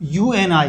UNI,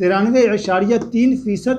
93.3%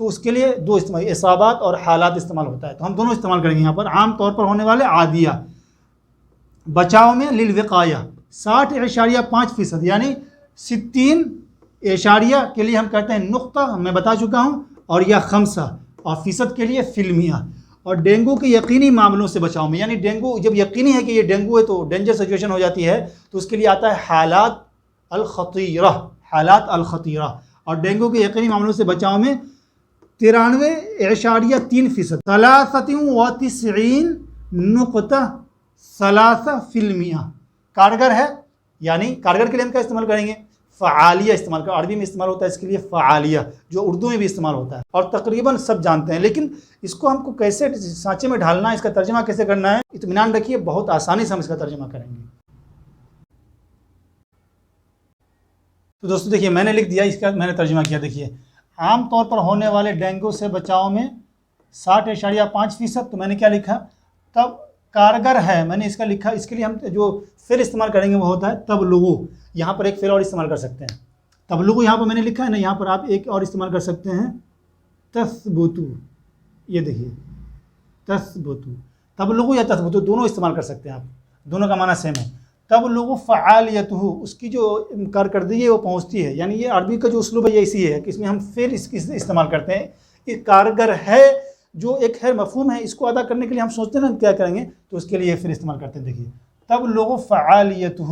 تو اس کے لیے دو استعمال، اصابات اور حالات استعمال ہوتا ہے، تو ہم دونوں استعمال کریں گے یہاں پر۔ عام طور پر ہونے والے عادیہ بچاؤ میں للوقایہ 60.5% یعنی 60 کے لیے ہم کہتے ہیں نقطہ، میں بتا چکا ہوں، اور یا 5 اور فیصد کے لیے فلمیہ۔ اور ڈینگو کے یقینی معاملوں سے بچاؤ میں، یعنی ڈینگو جب یقینی ہے کہ یہ ڈینگو ہے تو ڈینجر سچویشن ہو جاتی ہے، تو اس کے لیے آتا ہے حالات الخطیرہ، حالات الخطیرہ۔ اور ڈینگو کے یقینی معاملوں سے بچاؤ میں 93.3%، 93.3% کارگر ہے، یعنی کارگر کے لیے ہم کیا استعمال کریں گے؟ فعالیہ استعمال کر، عربی میں استعمال ہوتا ہے اس کے لیے فعالیہ، جو اردو میں بھی استعمال ہوتا ہے اور تقریباً سب جانتے ہیں، لیکن اس کو ہم کو کیسے سانچے میں ڈھالنا ہے، اس کا ترجمہ کیسے کرنا ہے، اطمینان رکھیے بہت آسانی سے ہم اس کا ترجمہ کریں گے۔ تو دوستو دیکھیے میں نے لکھ دیا، اس کا میں نے ترجمہ کیا۔ دیکھیے عام طور پر ہونے والے ڈینگو سے بچاؤ میں 60.5%، تو میں نے کیا لکھا؟ تب کارگر ہے، میں نے اس کا لکھا، اس کے لیے ہم جو فعل استعمال کریں گے وہ ہوتا ہے تبلغو۔ یہاں پر ایک فعل اور استعمال کر سکتے ہیں، تبلغو یہاں پر میں نے لکھا ہے نا، یہاں پر آپ ایک اور استعمال کر سکتے ہیں تثبتو، یہ دیکھیے تثبتو، تبلغو یا تثبتو دونوں استعمال کر سکتے ہیں آپ، دونوں کا معنی سیم ہے۔ تبلغ فعالیتہ، اس کی جو کارکردگی ہے وہ پہنچتی ہے، یعنی یہ عربی کا جو اسلوب ہے یہ اسی ہے کہ اس میں ہم فعل استعمال کرتے ہیں، یہ کارگر ہے جو ایک ہے مفہوم ہے، اس کو ادا کرنے کے لیے ہم سوچتے ہیں نا کیا کریں گے، تو اس کے لیے فعل استعمال کرتے ہیں۔ دیکھیے تبلغ فعالیتہ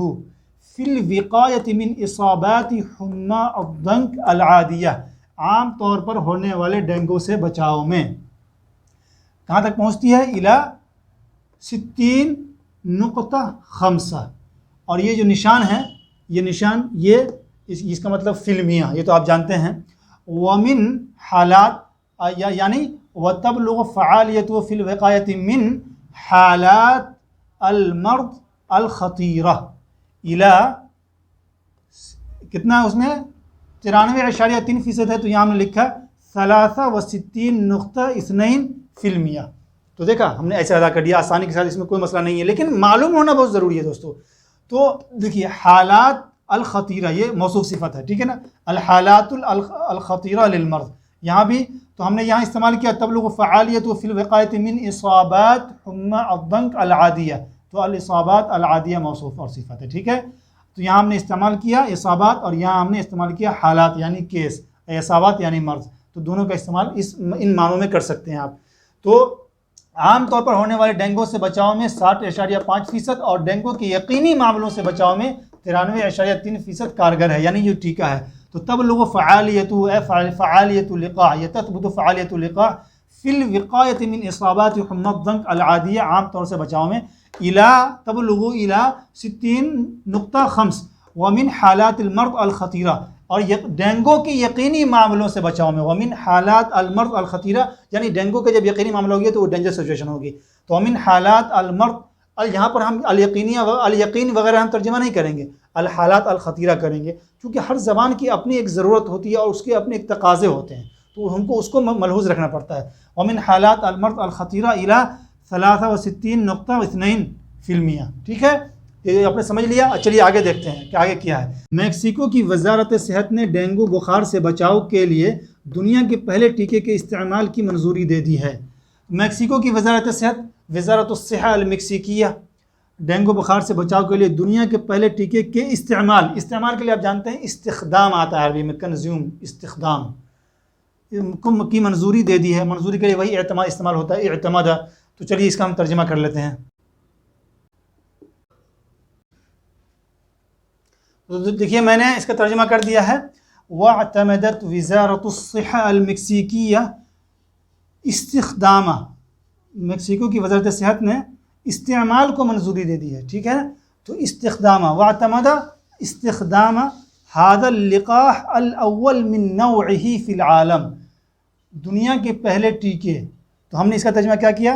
فی الوقایۃ من اصابات حمى الضنک العادیہ، عام طور پر ہونے والے ڈینگو سے بچاؤ میں کہاں تک پہنچتی ہے؟ الی 60.5، اور یہ جو نشان ہے، یہ نشان یہ اس کا مطلب فلمیہ، یہ تو آپ جانتے ہیں۔ ومن حالات، یعنی وتبلغ فعالیتہ فی الوقایۃ من حالات المرض الخطیرہ الی، کتنا ہے اس میں؟ 93.3% ہے، تو یہاں ہم نے لکھا 63.2%۔ تو دیکھا ہم نے ایسے ادا کر دیا آسانی کے ساتھ، اس میں کوئی مسئلہ نہیں ہے، لیکن معلوم ہونا بہت ضروری ہے دوستو۔ تو دیکھیے حالات الخطیرہ یہ موصوف صفت ہے، ٹھیک ہے نا، الحالات الخطیرہ للمرض، یہاں بھی تو ہم نے یہاں استعمال کیا تبلغ فعالیت فی الوقایۃ من اصابات حمى الضنک العادیہ، تو الاصابات العادیہ موصوف اور صفت ہے، ٹھیک ہے۔ تو یہاں ہم نے استعمال کیا اصابات، اور یہاں ہم نے استعمال کیا حالات یعنی کیس، اصابات یعنی مرض، تو دونوں کا استعمال ان معنوں میں کر سکتے ہیں آپ۔ تو عام طور پر ہونے والے ڈینگو سے بچاؤ میں 60.5%، اور ڈینگو کے یقینی معاملوں سے بچاؤ میں 93.3% کارگر ہے، یعنی یہ ٹیکہ ہے۔ تو تبلغ فعالیت فعالیت لقاح، یہ تثبت فعالیت لقاح فی الوقایۃ من اصابات حمى الضنک العادیہ، عام طور سے بچاؤ میں تبلغ الی 60.5 ومن حالات المرض الخطیرہ، اور ڈینگو کے یقینی معاملوں سے بچاؤ میں، ومن حالات المرض الخطیرہ، یعنی ڈینگو کا جب یقینی معاملہ ہوگی تو وہ ڈینجر سچویشن ہوگی، تو ومن حالات المرض، یہاں پر ہم الیقین وغیرہ ہم ترجمہ نہیں کریں گے، الحالات الخطیرہ کریں گے، کیونکہ ہر زبان کی اپنی ایک ضرورت ہوتی ہے اور اس کے اپنے ایک تقاضے ہوتے ہیں، تو ہم کو اس کو ملحوظ رکھنا پڑتا ہے۔ ومن حالات المرض الخطیرہ الی 63.2%، ٹھیک ہے، یہ آپ نے سمجھ لیا۔ چلیے آگے دیکھتے ہیں کہ آگے کیا ہے۔ میکسیکو کی وزارت صحت نے ڈینگو بخار سے بچاؤ کے لیے دنیا کے پہلے ٹیکے کے استعمال کی منظوری دے دی ہے۔ میکسیکو کی وزارت صحت، وزارت الصحہ المکسیکیہ، ڈینگو بخار سے بچاؤ کے لیے دنیا کے پہلے ٹیکے کے استعمال کے لیے آپ جانتے ہیں استخدام آتا ہے عربی میں، کنزیوم، استخدام کی منظوری دے دی ہے۔ منظوری کے لیے وہی اعتماد استعمال ہوتا ہے، اعتمادہ۔ تو چلیے اس کا ہم ترجمہ کر لیتے ہیں۔ تو دیکھیے میں نے اس کا ترجمہ کر دیا ہے، وَاعْتَمَدَتْ وزارت الصحہ المکسیکیہ استخدامہ، میکسیکو کی وزارت صحت نے استعمال کو منظوری دے دی ہے، ٹھیک ہے نا۔ تو استخدامہ، واعتمد استخدام هذا اللقاح الاول من نوعه فی العالم، دنیا کے پہلے ٹیکے۔ تو ہم نے اس کا ترجمہ کیا کیا؟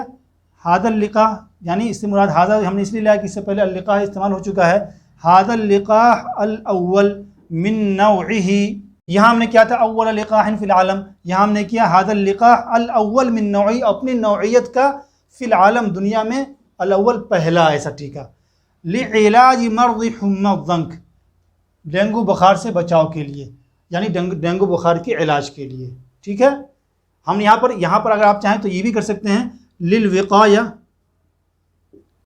هذا اللقاح، یعنی اس سے مراد هذا ہم نے اس لیے لیا کہ اس سے پہلے اللقاح استعمال ہو چکا ہے۔ هذا اللقاح الاول من نوعه، یہاں ہم نے کیا تھا اول لقاح فی العالم، یہاں ہم نے کیا هذا اللقاح الاول من نوعی، اپنی نوعیت کا فی العالم دنیا میں، الاول پہلا ایسا ٹیکہ، لعلاج مرض حمى الضنک، ڈینگو بخار سے بچاؤ کے لیے، یعنی ڈینگو بخار کے علاج کے لیے، ٹھیک ہے۔ ہم یہاں پر اگر آپ چاہیں تو یہ بھی کر سکتے ہیں للوقایہ،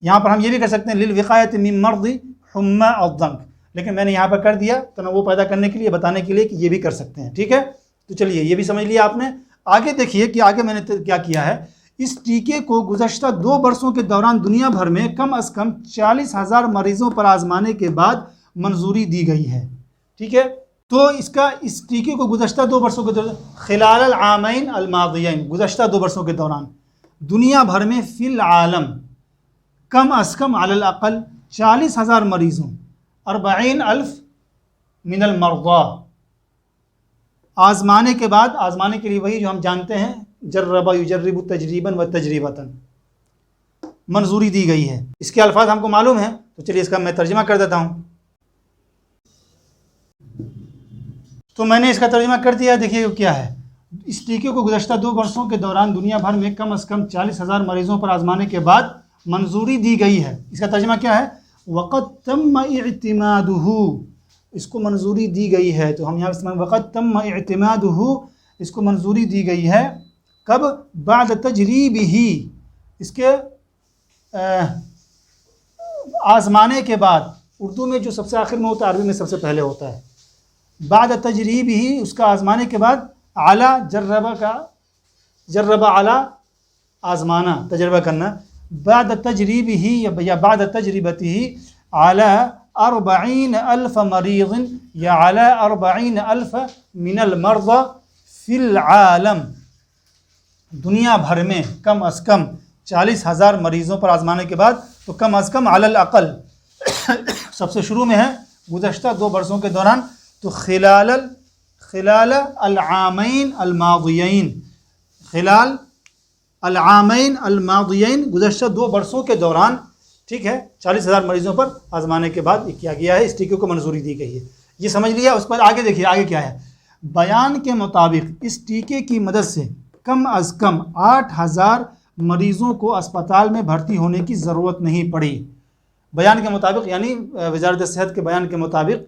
یہاں پر ہم یہ بھی کر سکتے ہیں للوقایۃ من مرض حمى الضنک، لیکن میں نے یہاں پر کر دیا تنوع پیدا کرنے کے لیے، بتانے کے لیے کہ یہ بھی کر سکتے ہیں. ٹھیک ہے، تو چلیے یہ بھی سمجھ لیا آپ نے. آگے دیکھیے کہ آگے میں نے کیا کیا ہے. اس ٹیکے کو گزشتہ 2 برسوں کے دوران دنیا بھر میں کم از کم 40,000 مریضوں پر آزمانے کے بعد منظوری دی گئی ہے. ٹھیک ہے، تو اس ٹیکے کو گزشتہ 2 برسوں کے دوران خلال العامین الماضیین، گزشتہ 2 برسوں کے دوران دنیا بھر میں فی العالم کم از کم علی الاقل 40,000 مریضوں 40,000 من المرضى آزمانے کے بعد، آزمانے کے لیے وہی جو ہم جانتے ہیں جرب یجرب تجریبا و تجریبتا، منظوری دی گئی ہے. اس کے الفاظ ہم کو معلوم ہیں، تو چلیے اس کا میں ترجمہ کر دیتا ہوں. تو میں نے اس کا ترجمہ کر دیا. دیکھیے کیا ہے. اس ٹیکے کو گزشتہ 2 برسوں کے دوران دنیا بھر میں کم از کم 40,000 مریضوں پر آزمانے کے بعد منظوری دی گئی ہے. اس کا ترجمہ کیا ہے؟ وقد تم اعتمادہ، اس کو منظوری دی گئی ہے. تو ہم یہاں سے وقد تم اعتمادہ، اس کو منظوری دی گئی ہے. کب؟ بعد تجریبہ، اس کے آزمانے کے بعد. اردو میں جو سب سے آخر میں ہوتا ہے، عربی میں سب سے پہلے ہوتا ہے. بعد تجریبہ، اس کا آزمانے کے بعد. اعلیٰ جرب اعلیٰ آزمانا، تجربہ کرنا. بعد تجریبہ یا بعد تجربتہ علی 40,000 مریض یا علی 40,000 من المرضى فی العالم، دنیا بھر میں کم از کم 40,000 مریضوں پر آزمانے کے بعد. تو کم از کم علی الاقل سب سے شروع میں ہے گزشتہ 2 برسوں کے دوران. تو خلال العامین الماضیین، خلال العامین الماضیین، گزشتہ 2 برسوں کے دوران، ٹھیک ہے، 40,000 مریضوں پر آزمانے کے بعد یہ کیا گیا ہے، اس ٹیکے کو منظوری دی گئی ہے. یہ سمجھ لیا. اس پر آگے دیکھیے آگے کیا ہے. بیان کے مطابق اس ٹیکے کی مدد سے کم از کم 8,000 مریضوں کو اسپتال میں بھرتی ہونے کی ضرورت نہیں پڑی. بیان کے مطابق یعنی وزارت صحت کے بیان کے مطابق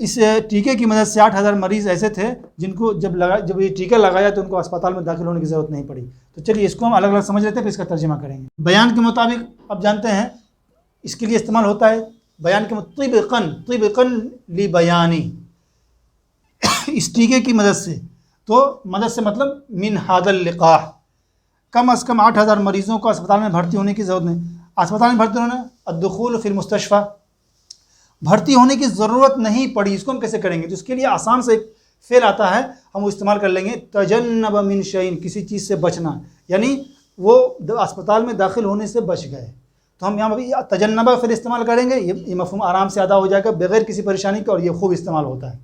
اس ٹیکے کی مدد سے 8,000 مریض ایسے تھے جن کو جب یہ ٹیکہ لگایا تو ان کو اسپتال میں داخل ہونے کی ضرورت نہیں پڑی. تو چلیے اس کو ہم الگ الگ سمجھ لیتے ہیں، پھر اس کا ترجمہ کریں گے. بیان کے مطابق اب جانتے ہیں اس کے لیے استعمال ہوتا ہے بیان کے طبقاً لبیانی، اس ٹیکے کی مدد سے. تو مدد سے مطلب من هذا اللقاح، کم از کم 8,000 مریضوں کو اسپتال میں بھرتی ہونے کی ضرورت نہیں. اسپتال میں بھرتی ہونا، الدخول فی المستشفى، بھرتی ہونے کی ضرورت نہیں پڑی. اس کو ہم کیسے کریں گے؟ تو اس کے لیے آسان سے ایک فعل آتا ہے، ہم وہ استعمال کر لیں گے. تجنب من شیء، کسی چیز سے بچنا، یعنی وہ اسپتال میں داخل ہونے سے بچ گئے. تو ہم یہاں تجنبہ فعل استعمال کریں گے. یہ مفہوم آرام سے ادا ہو جائے گا بغیر کسی پریشانی کے، اور یہ خوب استعمال ہوتا ہے.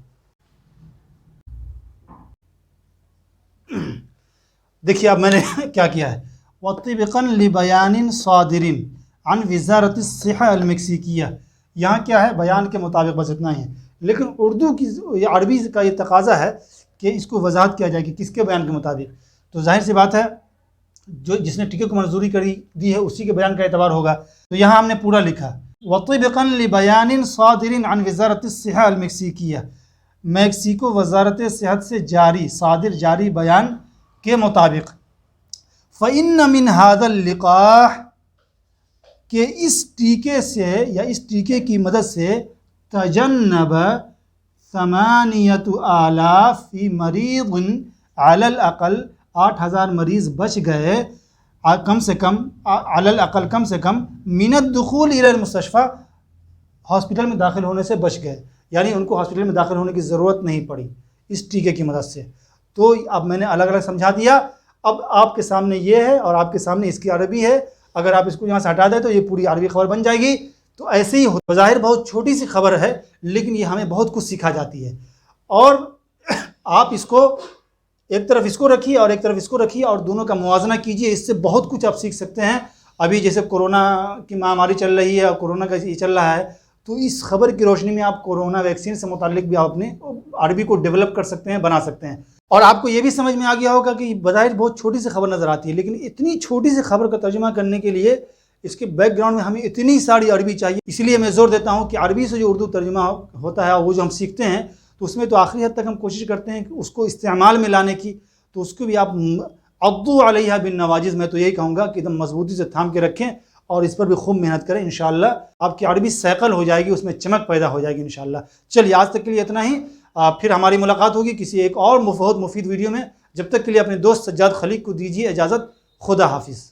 دیکھیے اب میں نے کیا کیا ہے. وطبقاً لبیان صادر عن وزارت الصحہ المکسیکیہ، یہاں کیا ہے؟ بیان کے مطابق، بس اتنا ہی ہے. لیکن اردو کی یا عربی کا یہ تقاضا ہے کہ اس کو وضاحت کیا جائے کہ کس کے بیان کے مطابق. تو ظاہر سی بات ہے جس نے ٹیکے کو منظوری دی ہے اسی کے بیان کا اعتبار ہوگا. تو یہاں ہم نے پورا لکھا وطبقاً لبیان صادر عن وزارت الصحہ المکسیکیہ، میکسیکو وزارت صحت سے جاری بیان کے مطابق. فَإِنَّ مِنْ هَذَا اللِّقَاحِ، کہ اس ٹیکے سے یا اس ٹیکے کی مدد سے تجنب 8,000 فی مریض، علی الاقل 8,000 مریض بچ گئے، کم سے کم علی الاقل کم سے کم من الدخول الی المستشفى، ہاسپٹل میں داخل ہونے سے بچ گئے، یعنی ان کو ہاسپٹل میں داخل ہونے کی ضرورت نہیں پڑی اس ٹیکے کی مدد سے. تو اب میں نے الگ الگ سمجھا دیا. اب آپ کے سامنے یہ ہے اور آپ کے سامنے اس کی عربی ہے. اگر آپ اس کو یہاں سے ہٹا دیں تو یہ پوری عربی خبر بن جائے گی. تو ایسے ہی بظاہر بہت چھوٹی سی خبر ہے، لیکن یہ ہمیں بہت کچھ سکھا جاتی ہے. اور آپ اس کو ایک طرف اس کو رکھیے اور ایک طرف اس کو رکھیے اور دونوں کا موازنہ کیجیے. اس سے بہت کچھ آپ سیکھ سکتے ہیں. ابھی جیسے کورونا کی مہاماری چل رہی ہے اور کورونا کا یہ چل رہا ہے، تو اس خبر کی روشنی میں آپ کورونا ویکسین سے متعلق بھی آپ اپنے عربی کو ڈیولپ کر سکتے ہیں، بنا سکتے ہیں. اور آپ کو یہ بھی سمجھ میں آ گیا ہوگا کہ بظاہر بہت چھوٹی سی خبر نظر آتی ہے، لیکن اتنی چھوٹی سی خبر کا ترجمہ کرنے کے لیے اس کے بیک گراؤنڈ میں ہمیں اتنی ساری عربی چاہیے. اسی لیے میں زور دیتا ہوں کہ عربی سے جو اردو ترجمہ ہوتا ہے وہ جو ہم سیکھتے ہیں تو اس میں تو آخری حد تک ہم کوشش کرتے ہیں کہ اس کو استعمال میں لانے کی. تو اس کو بھی آپ عضو علیہ بالنواجذ، میں تو یہی کہوں گا کہ ایک دم مضبوطی سے تھام کے رکھیں اور اس پر بھی خوب محنت کریں، انشاءاللہ آپ کی عربی سیکل ہو جائے گی، اس میں چمک پیدا ہو جائے گی انشاءاللہ۔ چلیے آج تک کے لیے اتنا ہی، پھر ہماری ملاقات ہوگی کسی ایک اور بہت مفید ویڈیو میں۔ جب تک کے لیے اپنے دوست سجاد خلیق کو دیجیے اجازت، خدا حافظ۔